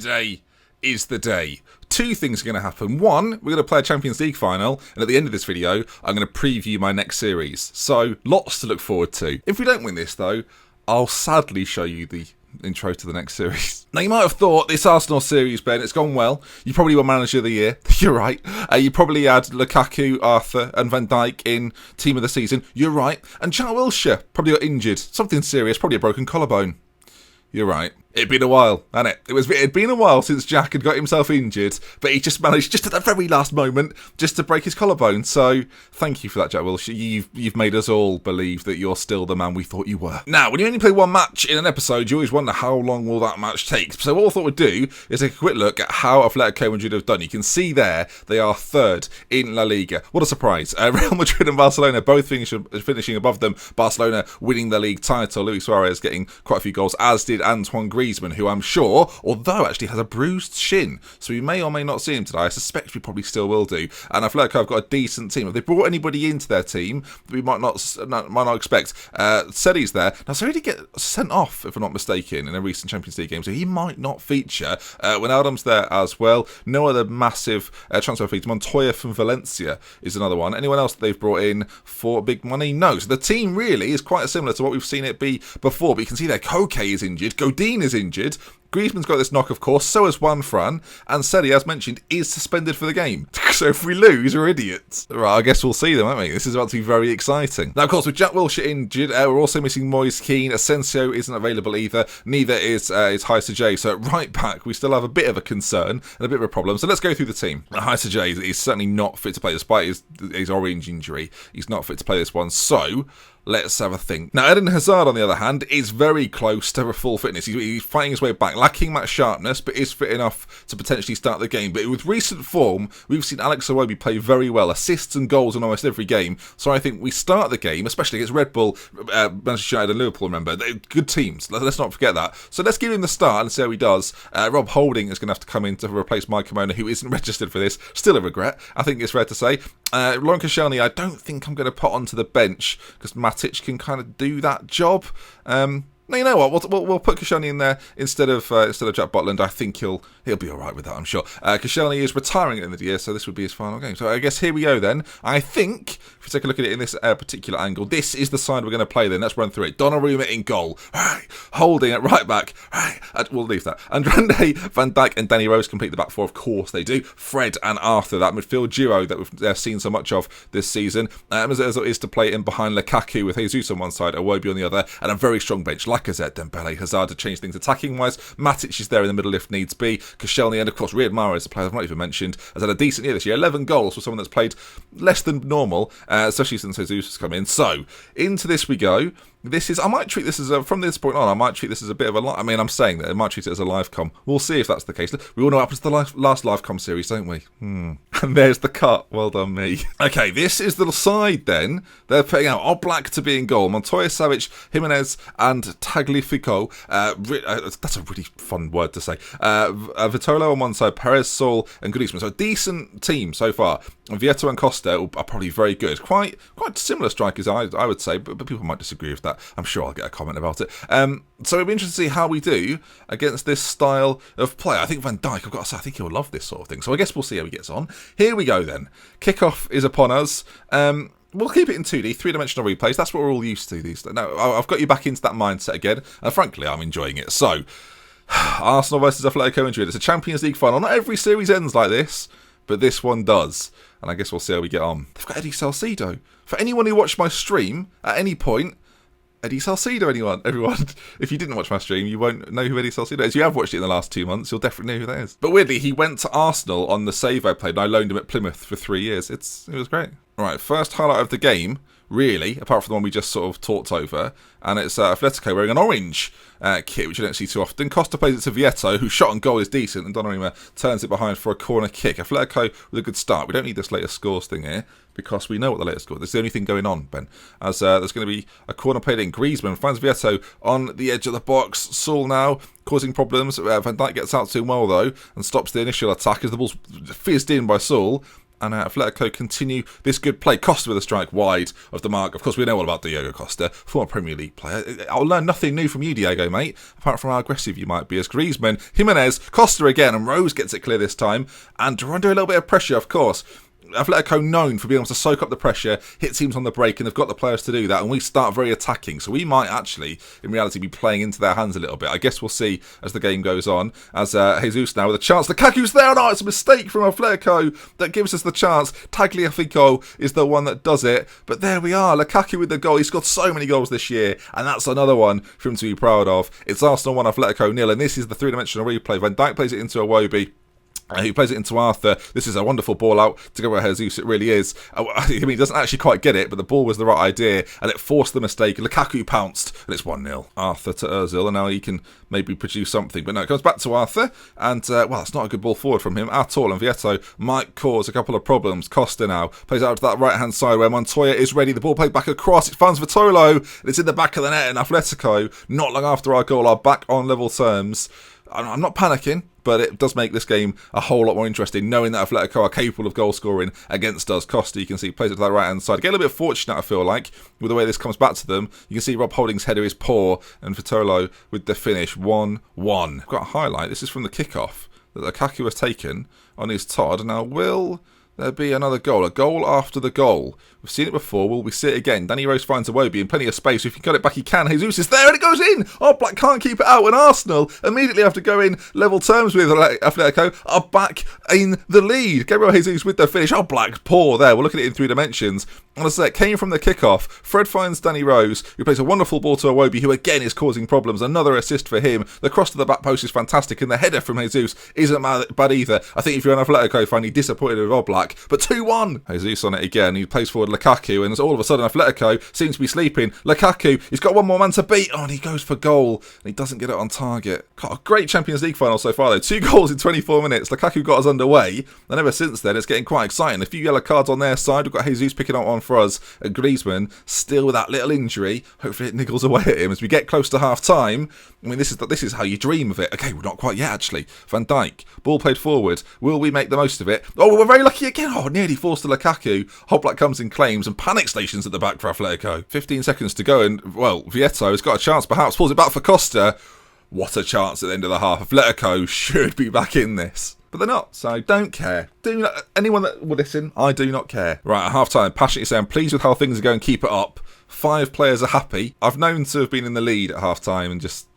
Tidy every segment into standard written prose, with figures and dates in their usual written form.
today is the day. Two things are going to happen. One, we're going to play a Champions League final, and at the end of this video, I'm going to preview my next series. So, lots to look forward to. If we don't win this, though, I'll sadly show you the intro to the next series. Now, you might have thought this Arsenal series, Ben, it's gone well. You probably won Manager of the Year. You're right. You probably had Lukaku, Arthur and Van Dijk in Team of the Season. You're right. And Jack Wilshere probably got injured. Something serious, probably a broken collarbone. You're right. It'd been a while, hadn't it? It'd been a while since Jack had got himself injured, but he just managed, just at the very last moment, just to break his collarbone. So, thank you for that, Jack Wilshere. You've made us all believe that you're still the man we thought you were. Now, when you only play one match in an episode, you always wonder how long will that match take. So what I thought we'd do is take a quick look at how Atletico Madrid have done. You can see there, they are third in La Liga. What a surprise. Real Madrid and Barcelona both finishing above them. Barcelona winning the league title. Luis Suarez getting quite a few goals, as did Antoine Griezmann, who I'm sure, although actually has a bruised shin, so we may or may not see him today. I suspect we probably still will do. And Atletico have got a decent team. If they brought anybody into their team, we might not expect. Sedi's there. Now, Sedi did get sent off, if I'm not mistaken, in a recent Champions League game, so he might not feature. Wijnaldum's there as well. No other massive transfer fees. Montoya from Valencia is another one. Anyone else that they've brought in for big money? No. So the team really is quite similar to what we've seen it be before, but you can see there Koke is injured, Godin is injured, Griezmann's got this knock, of course, so has Juan Fran, and Sedi, as mentioned, is suspended for the game. So if we lose, we're idiots. Right, I guess we'll see them, won't we? This is about to be very exciting. Now, of course, with Jack Wilshere injured, we're also missing Moise Kean. Asensio isn't available either. Neither is Heisa J. So at right back, we still have a bit of a concern and a bit of a problem. So let's go through the team. Heisa J is certainly not fit to play, despite his orange injury. He's not fit to play this one. So let's have a think. Now, Eden Hazard, on the other hand, is very close to full fitness. He's fighting his way back, lacking match sharpness, but is fit enough to potentially start the game. But with recent form, we've seen Alex Iwobi play very well, assists and goals in almost every game. So I think we start the game, especially against Red Bull, Manchester United and Liverpool, remember. They're good teams. Let's not forget that. So let's give him the start and see how he does. Rob Holding is going to have to come in to replace Mike Kimona, who isn't registered for this. Still a regret, I think it's fair to say. Laurent Koscielny, I don't think I'm going to put onto the bench because Matic can kind of do that job. No, you know what? We'll put Koscielny in there instead of Jack Butland. I think he'll be all right with that, I'm sure. Koscielny is retiring at the end of the year, so this would be his final game. So I guess here we go then. I think, if we take a look at it in this particular angle, this is the side we're going to play then. Let's run through it. Donnarumma in goal. Right. Holding at right back. Right. We'll leave that. Andrade, Van Dijk and Danny Rose complete the back four. Of course they do. Fred and Arthur, that midfield duo that we've seen so much of this season. Ozil is to play in behind Lukaku with Jesus on one side, Iwobi on the other, and a very strong bench. Lacazette, Dembele, Hazard to change things attacking-wise. Matic is there in the middle if needs be. Koscielny and, of course, Riyad Mahrez, the player I've not even mentioned, has had a decent year this year. 11 goals for someone that's played less than normal, especially since Jesus has come in. So, into this we go. I might treat this as from this point on, I might treat this as a bit of a, I'm saying that I might treat it as a live com. We'll see if that's the case. We all know what happens to the last live com series, don't we? And there's the cut. Well done, me. Okay, this is the side then. They're putting out Oblak to be in goal. Montoya, Savic, Jimenez, and Tagliafico. That's a really fun word to say. Vitolo on one side, Perez, Saul, and Griezmann. So a decent team so far. Vieto and Costa are probably very good. Quite similar strikers, I would say, but people might disagree with that. I'm sure I'll get a comment about it. So it'll be interesting to see how we do against this style of play. I think Van Dijk, I've got to say, I think he'll love this sort of thing. So I guess we'll see how he gets on. Here we go then. Kickoff is upon us. We'll keep it in 2D, three-dimensional replays. That's what we're all used to these days. Now, I've got you back into that mindset again, and frankly, I'm enjoying it. So, Arsenal versus Atletico Madrid. It's a Champions League final. Not every series ends like this, but this one does. And I guess we'll see how we get on. They've got Eddie Salcido. For anyone who watched my stream at any point, Eddie Salcido, everyone. If you didn't watch my stream, you won't know who Eddie Salcido is. If you have watched it in the last 2 months, you'll definitely know who that is. But weirdly, he went to Arsenal on the save I played, and I loaned him at Plymouth for 3 years. It was great. All right, first highlight of the game, really, apart from the one we just sort of talked over, and it's Atletico wearing an orange kit, which you don't see too often. Costa plays it to Vieto, whose shot on goal is decent, and Donnarumma turns it behind for a corner kick. Atletico with a good start. We don't need this latest scores thing here, because we know what the latest score is. That's the only thing going on, Ben. As there's going to be a corner played in. Griezmann finds Vieto on the edge of the box. Saul now causing problems. Van Dijk gets out to him well, though, and stops the initial attack as the ball's fizzed in by Saul. And Atletico continue this good play. Costa with a strike wide of the mark. Of course, we know all about Diego Costa, former Premier League player. I'll learn nothing new from you, Diego, mate, apart from how aggressive you might be as Griezmann, Jimenez, Costa again, and Rose gets it clear this time. And we're under a little bit of pressure, of course. Atletico known for being able to soak up the pressure, hit teams on the break, and they've got the players to do that, and we start very attacking, so we might actually, in reality, be playing into their hands a little bit. I guess we'll see as the game goes on, as Jesus now with a chance. Lukaku's there, no, it's a mistake from Atletico that gives us the chance. Tagliafico is the one that does it, but there we are, Lukaku with the goal. He's scored so many goals this year, and that's another one for him to be proud of. It's Arsenal 1, Atletico 0, and this is the three-dimensional replay. Van Dijk plays it into Iwobi. He plays it into Arthur. This is a wonderful ball out to go where Jesus, it really is. I mean, he doesn't actually quite get it, but the ball was the right idea, and it forced the mistake. Lukaku pounced, and it's 1-0. Arthur to Ozil, and now he can maybe produce something. But no, it comes back to Arthur, and, well, it's not a good ball forward from him at all, and Vieto might cause a couple of problems. Costa now plays out to that right-hand side where Montoya is ready. The ball played back across. It finds Vitolo, and it's in the back of the net, and Atletico, not long after our goal, are back on level terms. I'm not panicking, but it does make this game a whole lot more interesting, knowing that Atletico are capable of goal scoring against us. Costa, you can see, plays it to that right-hand side. Get a little bit fortunate, I feel like, with the way this comes back to them. You can see Rob Holding's header is poor, and Vitolo with the finish, 1-1. I've got a highlight. This is from the kickoff that Lukaku has taken on his Todd. Now, will there be another goal? A goal after the goal. We've seen it before. Will we see it again? Danny Rose finds Iwobi in plenty of space. If he got it back, he can. Jesus is there, and it goes in. Oh, Black can't keep it out. And Arsenal, immediately after going level terms with Atletico, are back in the lead. Gabriel Jesus with the finish. Oh, Black, poor there. We'll look at it in 3 dimensions. And as I said, it came from the kickoff. Fred finds Danny Rose, who plays a wonderful ball to Iwobi, who again is causing problems. Another assist for him. The cross to the back post is fantastic, and the header from Jesus isn't bad either. I think if you're an Atletico fan, you're disappointed with Oblak. But 2-1. Jesus on it again. He plays forward Lukaku, and all of a sudden Atletico seems to be sleeping. Lukaku, he's got one more man to beat. Oh, and he goes for goal, and he doesn't get it on target. Got a great Champions League final so far, though. 2 goals in 24 minutes. Lukaku got us underway, and ever since then, it's getting quite exciting. A few yellow cards on their side. We've got Jesus picking up one for us, and Griezmann still with that little injury. Hopefully it niggles away at him as we get close to half-time. I mean, this is how you dream of it. Okay, we're not quite yet, actually. Van Dijk, ball played forward. Will we make the most of it? Oh, we're very lucky again. Oh, nearly forced to Lukaku. Hoblak comes in claims, and panic stations at the back for Atletico. 15 seconds to go, and, well, Vieto has got a chance, perhaps. Pulls it back for Costa. What a chance at the end of the half. Atletico should be back in this. But they're not, so don't care. Anyone that will listen, I do not care. Right, at half-time, passionately saying, pleased with how things are going, keep it up. 5 players are happy. I've known to have been in the lead at half-time and just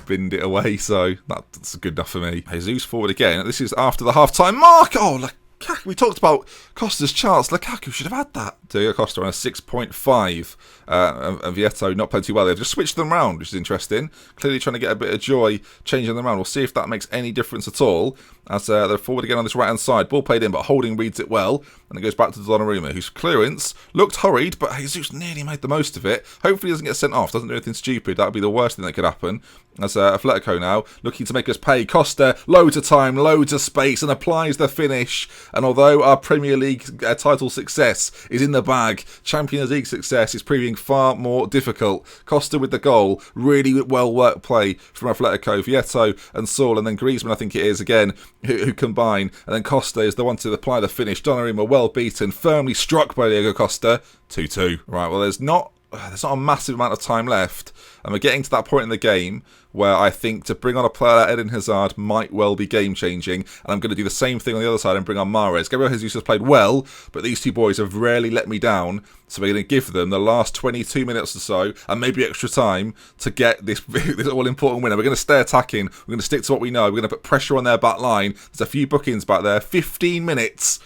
binned it away, so that's good enough for me. Jesus forward again. This is after the half-time mark. Oh, Lukaku. We talked about Costa's chance. Lukaku should have had that. Diego Costa on a 6.5. And Vieto not playing too well. They've just switched them around, which is interesting. Clearly trying to get a bit of joy changing them around. We'll see if that makes any difference at all. As they're forward again on this right-hand side. Ball played in, but Holding reads it well. And it goes back to Donnarumma, whose clearance looked hurried, but Jesus nearly made the most of it. Hopefully he doesn't get sent off, doesn't do anything stupid. That would be the worst thing that could happen. As Atletico now, looking to make us pay. Costa, loads of time, loads of space, and applies the finish. And although our Premier League title success is in the bag, Champions League success is proving far more difficult. Costa with the goal, really well-worked play from Atletico. Vieto and Saul, and then Griezmann, I think it is, again, who combine. And then Costa is the one to apply the finish. Donnarumma well beaten, firmly struck by Diego Costa. 2-2. Right, well, there's not a massive amount of time left, and we're getting to that point in the game where I think to bring on a player like Eden Hazard might well be game-changing, and I'm going to do the same thing on the other side and bring on Mahrez. Gabriel Jesus has played well, but these 2 boys have rarely let me down, so we're going to give them the last 22 minutes or so, and maybe extra time, to get this all-important winner. We're going to stay attacking, we're going to stick to what we know, we're going to put pressure on their back line. There's a few bookings back there, 15 minutes.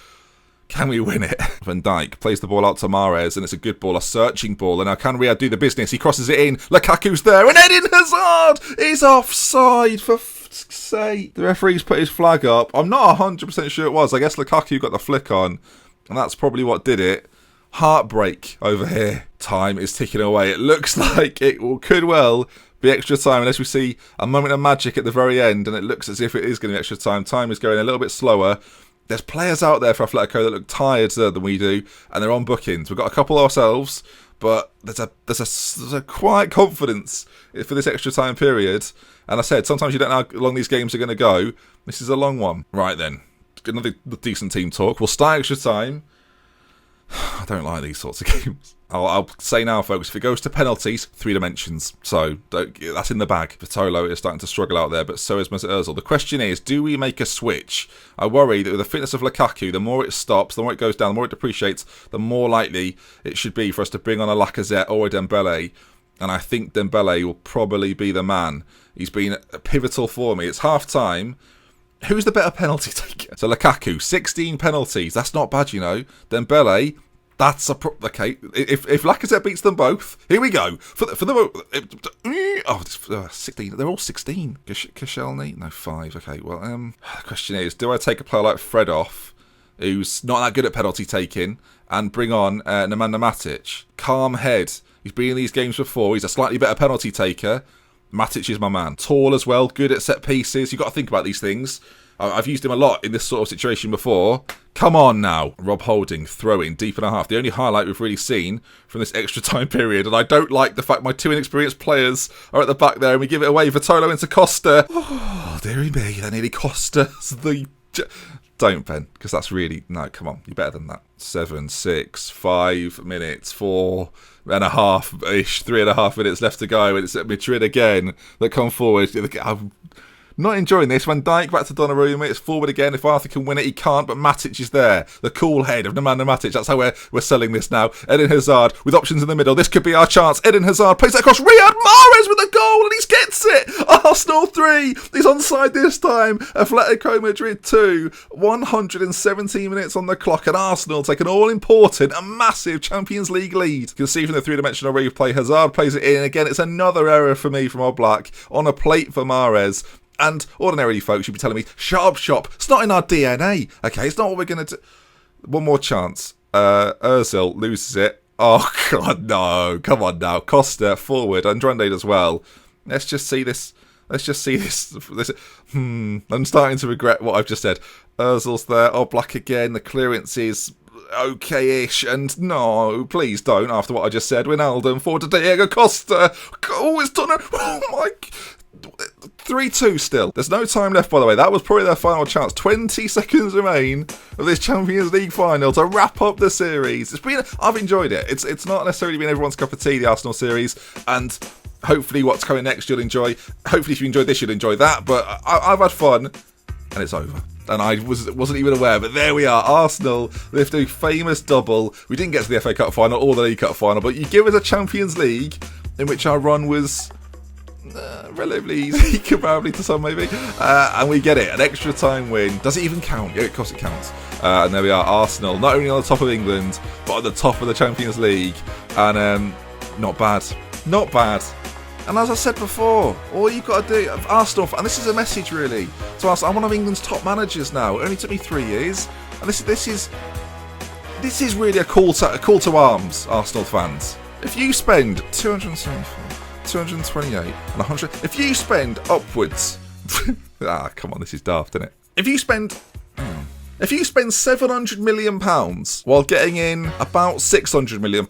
Can we win it? Van Dijk plays the ball out to Mahrez, and it's a good ball, a searching ball. And now can Riyad do the business? He crosses it in. Lukaku's there, and Eden Hazard is offside, for fuck's sake. The referee's put his flag up. I'm not 100% sure it was. I guess Lukaku got the flick on, and that's probably what did it. Heartbreak over here. Time is ticking away. It looks like it could well be extra time, unless we see a moment of magic at the very end, and it looks as if it is going to be extra time. Time is going a little bit slower. There's players out there for Atletico that look tired than we do, and they're on bookings. We've got a couple ourselves, but there's a quiet confidence for this extra time period. And I said, sometimes you don't know how long these games are going to go. This is a long one. Right then, another decent team talk. We'll start extra time. I don't like these sorts of games. I'll say now, folks, if it goes to penalties, 3 dimensions. So that's in the bag. Vitolo is starting to struggle out there, but so is Mesut Ozil. The question is, do we make a switch? I worry that with the fitness of Lukaku, the more it stops, the more it goes down, the more it depreciates, the more likely it should be for us to bring on a Lacazette or a Dembele. And I think Dembele will probably be the man. He's been pivotal for me. It's half-time. Who's the better penalty taker? So Lukaku, 16 penalties. That's not bad, you know. Dembele, that's a... okay, if Lacazette beats them both, here we go. For the 16. They're all 16. Koscielny? No, 5. Okay, well, the question is, do I take a player like Fred off, who's not that good at penalty taking, and bring on Nemanja Matic? Calm head. He's been in these games before. He's a slightly better penalty taker. Matic is my man. Tall as well, good at set pieces. You've got to think about these things. I've used him a lot in this sort of situation before. Come on now. Rob Holding, throwing, deep and a half. The only highlight we've really seen from this extra time period. And I don't like the fact my 2 inexperienced players are at the back there and we give it away. Vitolo into Costa. Oh, dearie me. That nearly cost us the... Don't, Ben, because that's really... No, come on. You're better than that. 7, 6, 5 minutes, 4.5-ish, 3.5 minutes left to go. And it's at Madrid again that come forward. I'm not enjoying this. Van Dijk back to Donnarumma. It's forward again. If Arthur can win it, he can't. But Matic is there. The cool head of Nemanja Matic. That's how we're selling this now. Eden Hazard with options in the middle. This could be our chance. Eden Hazard plays it across. Riyad Mahrez with a goal and he gets it. Arsenal 3. He's onside this time. Atletico Madrid 2. 117 minutes on the clock and Arsenal take an all-important and massive Champions League lead. You can see from the 3-dimensional replay, Hazard plays it in. Again, it's another error for me from Oblak on a plate for Mahrez. And ordinarily, folks, you'd be telling me, shut up shop. It's not in our DNA. Okay, it's not what we're going to do. One more chance. Ozil loses it. Oh, God, no. Come on now. Costa, forward. Andrade as well. Let's just see this. I'm starting to regret what I've just said. Ozil's there. Oblak again. The clearance is okay-ish. And no, please don't, after what I just said. Wijnaldum forward to Diego Costa. Oh, it's done. Oh, my... 3-2 still. There's no time left, by the way. That was probably their final chance. 20 seconds remain of this Champions League final to wrap up the series. I've enjoyed it. It's not necessarily been everyone's cup of tea, the Arsenal series, and hopefully what's coming next you'll enjoy. Hopefully if you enjoyed this, you'll enjoy that, but I've had fun, and it's over. And I wasn't even aware, but there we are. Arsenal, they've done a famous double. We didn't get to the FA Cup final or the League Cup final, but you give us a Champions League in which our run was... relatively easy, comparably to some maybe, and we get it, an extra time win. Does it even count? Yeah, of course it counts. And there we are, Arsenal, not only on the top of England, but at the top of the Champions League, and not bad. And as I said before, all you've got to do, Arsenal, and this is a message really to Arsenal. I'm one of England's top managers now. It only took me 3 years, and this is really a call to arms, Arsenal fans. If you spend 274, 228 and 100. If you spend upwards... come on, this is daft, isn't it? If you spend £700 million while getting in about £600 million,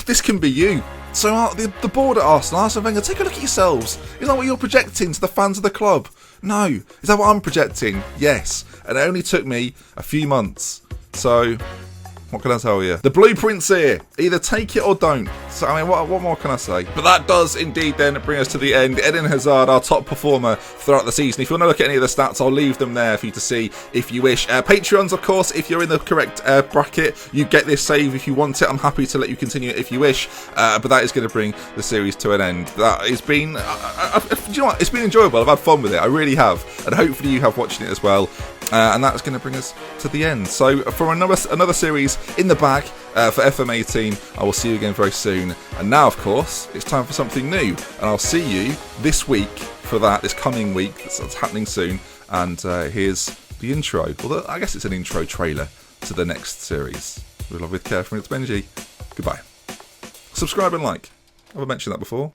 this can be you. So the board at Arsenal, Wenger, take a look at yourselves. Is that what you're projecting to the fans of the club? No. Is that what I'm projecting? Yes. And it only took me a few months. So... what can I tell you? The blueprint's here. Either take it or don't. So, I mean, what more can I say? But that does indeed then bring us to the end. Eden Hazard, our top performer throughout the season. If you want to look at any of the stats, I'll leave them there for you to see if you wish. Patreons, of course, if you're in the correct bracket, you get this save if you want it. I'm happy to let you continue it if you wish. But that is going to bring the series to an end. That has been... do you know what? It's been enjoyable. I've had fun with it. I really have. And hopefully you have watching it as well. And that's going to bring us to the end. So for another series in the bag for FM18, I will see you again very soon. And now, of course, it's time for something new. And I'll see you this week for that, this coming week. That's happening soon. And here's the intro. Although I guess it's an intro trailer to the next series. With love, with care from it's Benji. Goodbye. Subscribe and like. Have I mentioned that before?